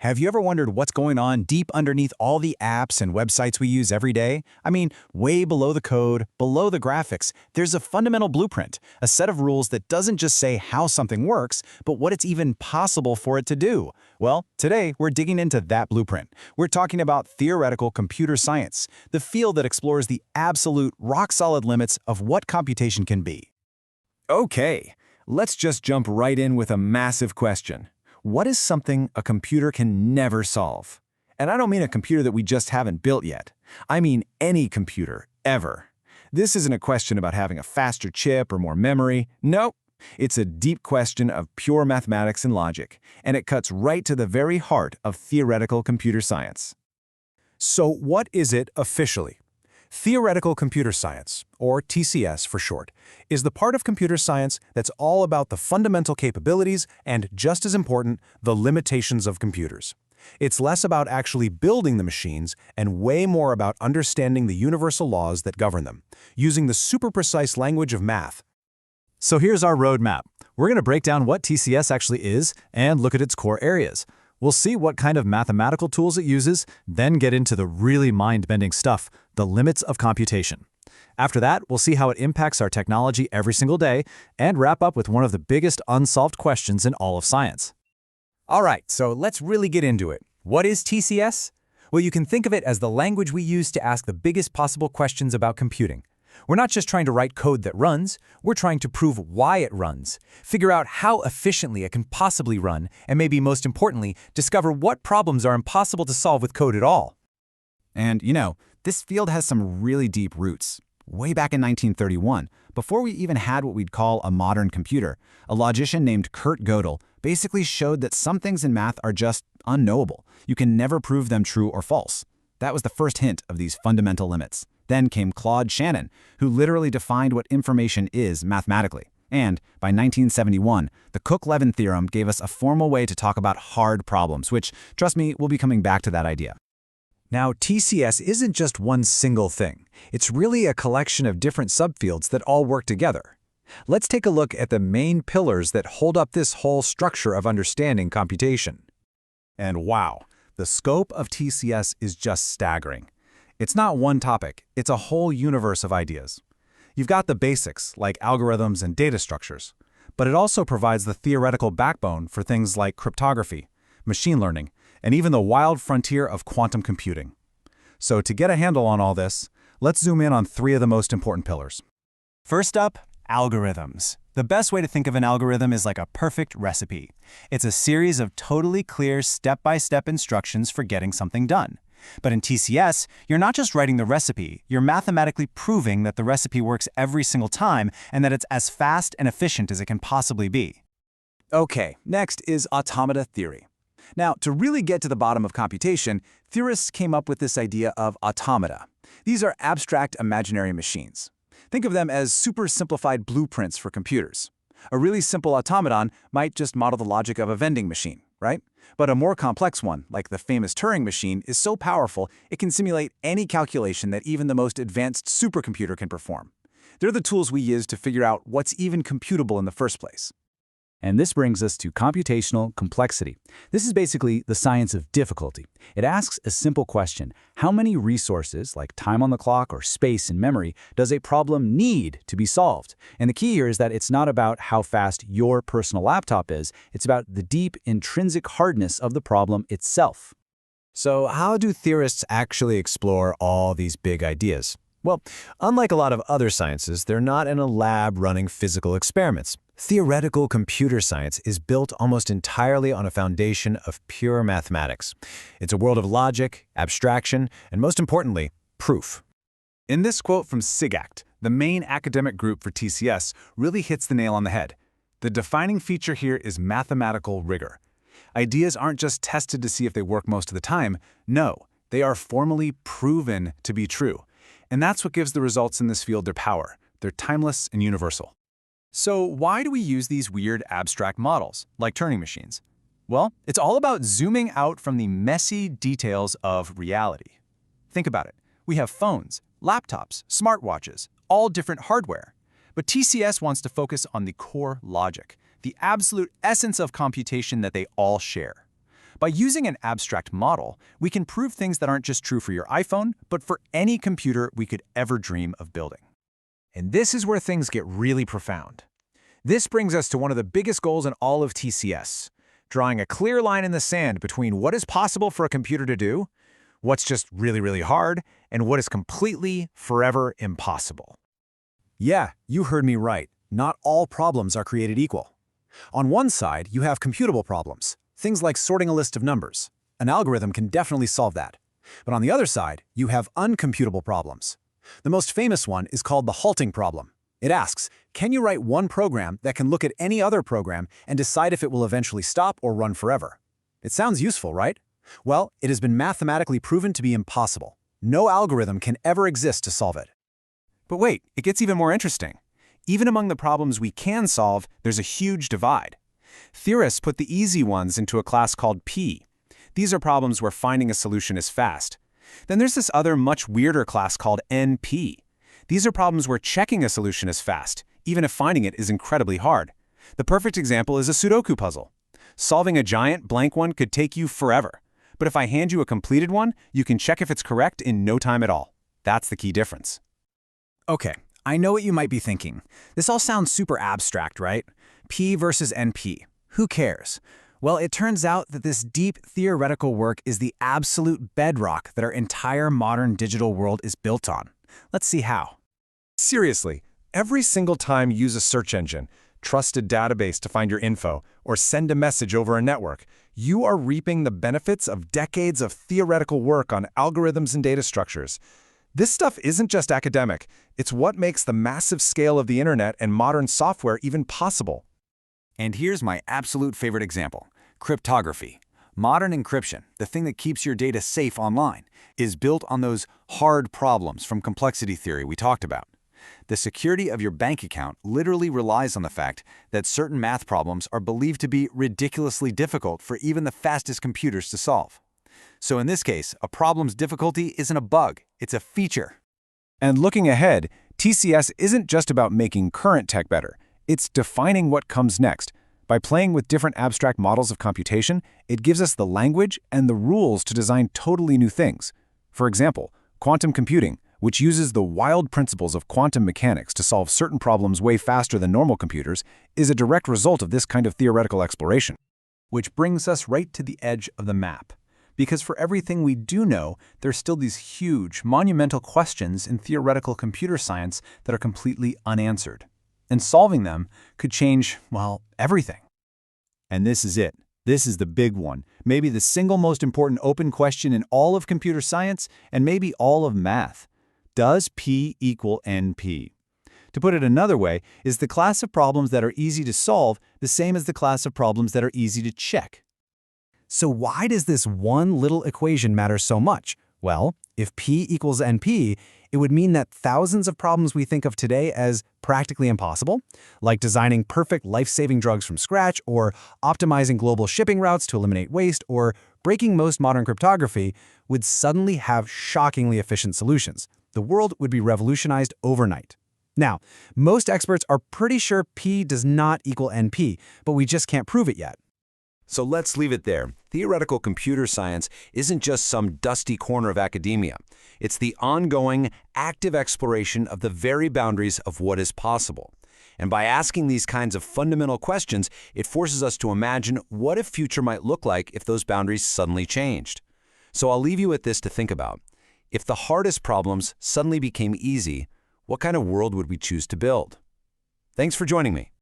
Have you ever wondered what's going on deep underneath all the apps and websites we use every day? I mean, way below the code, below the graphics, there's a fundamental blueprint, a set of rules that doesn't just say how something works, but what it's even possible for it to do. Well, today we're digging into that blueprint. We're talking about theoretical computer science, the field that explores the absolute rock-solid limits of what computation can be. Okay, let's just jump right in with a massive question. What is something a computer can never solve? And I don't mean a computer that we just haven't built yet. I mean any computer, ever. This isn't a question about having a faster chip or more memory. Nope. It's a deep question of pure mathematics and logic, and it cuts right to the very heart of theoretical computer science. So what is it officially? Theoretical computer science, or TCS for short, is the part of computer science that's all about the fundamental capabilities and, just as important, the limitations of computers. It's less about actually building the machines and way more about understanding the universal laws that govern them, using the super precise language of math. So here's our roadmap. We're going to break down what TCS actually is and look at its core areas. We'll see what kind of mathematical tools it uses, then get into the really mind-bending stuff, the limits of computation. After that, we'll see how it impacts our technology every single day, and wrap up with one of the biggest unsolved questions in all of science. All right, so let's really get into it. What is TCS? Well, you can think of it as the language we use to ask the biggest possible questions about computing. We're not just trying to write code that runs, we're trying to prove why it runs, figure out how efficiently it can possibly run, and maybe most importantly, discover what problems are impossible to solve with code at all. And, this field has some really deep roots. Way back in 1931, before we even had what we'd call a modern computer, a logician named Kurt Gödel basically showed that some things in math are just unknowable. You can never prove them true or false. That was the first hint of these fundamental limits. Then came Claude Shannon, who literally defined what information is mathematically. And by 1971, the Cook-Levin theorem gave us a formal way to talk about hard problems, which, trust me, we'll be coming back to that idea. Now, TCS isn't just one single thing. It's really a collection of different subfields that all work together. Let's take a look at the main pillars that hold up this whole structure of understanding computation. And wow, the scope of TCS is just staggering. It's not one topic, it's a whole universe of ideas. You've got the basics, like algorithms and data structures, but it also provides the theoretical backbone for things like cryptography, machine learning, and even the wild frontier of quantum computing. So to get a handle on all this, let's zoom in on three of the most important pillars. First up, algorithms. The best way to think of an algorithm is like a perfect recipe. It's a series of totally clear step-by-step instructions for getting something done. But in TCS, you're not just writing the recipe, you're mathematically proving that the recipe works every single time and that it's as fast and efficient as it can possibly be. Okay, next is automata theory. Now, to really get to the bottom of computation, theorists came up with this idea of automata. These are abstract imaginary machines. Think of them as super simplified blueprints for computers. A really simple automaton might just model the logic of a vending machine, right? But a more complex one, like the famous Turing machine, is so powerful it can simulate any calculation that even the most advanced supercomputer can perform. They're the tools we use to figure out what's even computable in the first place. And this brings us to computational complexity. This is basically the science of difficulty. It asks a simple question: how many resources, like time on the clock or space in memory, does a problem need to be solved? And the key here is that it's not about how fast your personal laptop is, it's about the deep intrinsic hardness of the problem itself. So how do theorists actually explore all these big ideas? Well, unlike a lot of other sciences, they're not in a lab running physical experiments. Theoretical computer science is built almost entirely on a foundation of pure mathematics. It's a world of logic, abstraction, and most importantly, proof. In this quote from SIGACT, the main academic group for TCS, really hits the nail on the head. The defining feature here is mathematical rigor. Ideas aren't just tested to see if they work most of the time. No, they are formally proven to be true. And that's what gives the results in this field their power. They're timeless and universal. So why do we use these weird abstract models, like Turing machines? Well, it's all about zooming out from the messy details of reality. Think about it. We have phones, laptops, smartwatches, all different hardware. But TCS wants to focus on the core logic, the absolute essence of computation that they all share. By using an abstract model, we can prove things that aren't just true for your iPhone, but for any computer we could ever dream of building. And this is where things get really profound. This brings us to one of the biggest goals in all of TCS, drawing a clear line in the sand between what is possible for a computer to do, what's just really, really hard, and what is completely, forever impossible. Yeah, you heard me right. Not all problems are created equal. On one side, you have computable problems, things like sorting a list of numbers. An algorithm can definitely solve that. But on the other side, you have uncomputable problems. The most famous one is called the halting problem. It asks, can you write one program that can look at any other program and decide if it will eventually stop or run forever? It sounds useful, right? Well, it has been mathematically proven to be impossible. No algorithm can ever exist to solve it. But wait, it gets even more interesting. Even among the problems we can solve, there's a huge divide. Theorists put the easy ones into a class called P. These are problems where finding a solution is fast. Then there's this other much weirder class called NP. These are problems where checking a solution is fast, even if finding it is incredibly hard. The perfect example is a Sudoku puzzle. Solving a giant blank one could take you forever. But if I hand you a completed one, you can check if it's correct in no time at all. That's the key difference. Okay, I know what you might be thinking. This all sounds super abstract, right? P versus NP. Who cares? Well, it turns out that this deep theoretical work is the absolute bedrock that our entire modern digital world is built on. Let's see how. Seriously, every single time you use a search engine, trusted database to find your info, or send a message over a network, you are reaping the benefits of decades of theoretical work on algorithms and data structures. This stuff isn't just academic. It's what makes the massive scale of the internet and modern software even possible. And here's my absolute favorite example: cryptography. Modern encryption, the thing that keeps your data safe online, is built on those hard problems from complexity theory we talked about. The security of your bank account literally relies on the fact that certain math problems are believed to be ridiculously difficult for even the fastest computers to solve. So in this case, a problem's difficulty isn't a bug, it's a feature. And looking ahead, TCS isn't just about making current tech better. It's defining what comes next. By playing with different abstract models of computation, it gives us the language and the rules to design totally new things. For example, quantum computing, which uses the wild principles of quantum mechanics to solve certain problems way faster than normal computers, is a direct result of this kind of theoretical exploration. Which brings us right to the edge of the map. Because for everything we do know, there's still these huge, monumental questions in theoretical computer science that are completely unanswered. And solving them could change, well, everything. And this is it. This is the big one. Maybe the single most important open question in all of computer science, and maybe all of math. Does P equal NP? To put it another way, is the class of problems that are easy to solve the same as the class of problems that are easy to check? So why does this one little equation matter so much? Well, if P equals NP, it would mean that thousands of problems we think of today as practically impossible, like designing perfect life-saving drugs from scratch, or optimizing global shipping routes to eliminate waste, or breaking most modern cryptography, would suddenly have shockingly efficient solutions. The world would be revolutionized overnight. Now, most experts are pretty sure P does not equal NP, but we just can't prove it yet. So let's leave it there. Theoretical computer science isn't just some dusty corner of academia. It's the ongoing, active exploration of the very boundaries of what is possible. And by asking these kinds of fundamental questions, it forces us to imagine what a future might look like if those boundaries suddenly changed. So I'll leave you with this to think about. If the hardest problems suddenly became easy, what kind of world would we choose to build? Thanks for joining me.